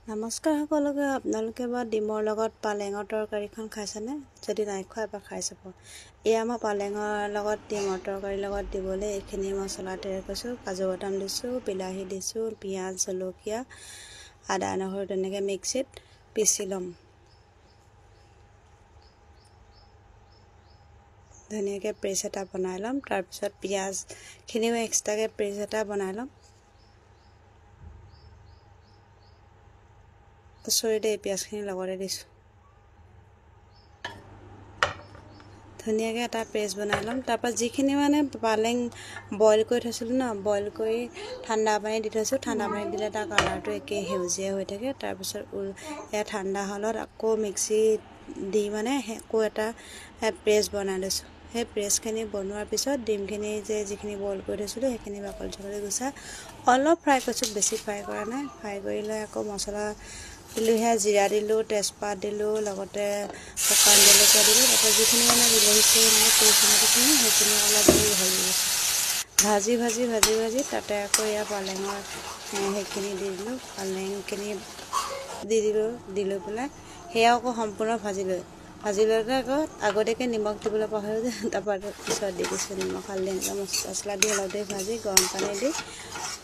নমস্কাৰ সকলোকে আপোনালোকে বা ডিমৰ লগত পালেঙৰ তৰকাৰীখন খাইছেনে যদি নাই খোৱা এবাৰ খাই চাব এয়া মই পালেঙৰ লগত ডিমৰ তৰকাৰীৰ লগত দিবলৈ এইখিনি মছলা তৈয়াৰ কৰিছোঁ কাজু বাদাম দিছোঁ বিলাহী দিছোঁ পিঁয়াজ জলকীয়া আদা নহৰু তেনেকৈ মিক্সিত পিচি ল'ম ধুনীয়াকৈ পেষ্ট এটা বনাই ল'ম তাৰপিছত পিঁয়াজখিনিও এক্সট্ৰাকৈ পেষ্ট এটা বনাই ল'ম চৰিতে পিঁয়াজখিনি লগতে দিছোঁ ধুনীয়াকৈ এটা পেষ্ট বনাই ল'ম তাৰপৰা যিখিনি মানে পালেং বইল কৰি থৈছিলোঁ ন বইল কৰি ঠাণ্ডা পানী দি থৈছোঁ ঠাণ্ডা পানী দিলে তাৰ কালাৰটো একে সেউজীয়া হৈ থাকে তাৰপিছত এয়া ঠাণ্ডা হ'লত আকৌ মিক্সি দি মানে আকৌ এটা পেষ্ট বনাই লৈছোঁ সেই পেষ্টখিনি বনোৱাৰ পিছত ডিমখিনি যিখিনি বইল কৰি থৈছিলোঁ সেইখিনি বাকলি চাকলি গুচাই অলপ ফ্ৰাই কৰিছোঁ বেছি ফ্ৰাই কৰা নাই ফ্ৰাই কৰি লৈ আকৌ মছলা দিলোঁ সেয়া জিৰা দিলোঁ তেজপাত দিলোঁ লগতে শুকান জলকীয়া দিলোঁ তাৰপৰা যিখিনি মানে বিলাহী মানে পেষ্টখিনি সেইখিনি অলপ দেৰি ভাজি ভাজি তাতে আকৌ এয়া পালেঙৰ সেইখিনি দি দিলোঁ পালেংখিনি দি লৈ পেলাই সেয়াও আকৌ সম্পূৰ্ণ ভাজি লৈ আকৌ আগতীয়াকৈ নিমখ দিবলৈ পাহৰি যে তাৰপৰা পিছত দি দিছোঁ নিমখ হালধি এনেকৈ মছলা দি অলপ দেৰি ভাজি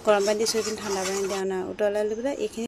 গৰম পানী দিছোঁ ঠাণ্ডা পানী দিয়া নাই উতলাই লৈ পেলাই এইখিনি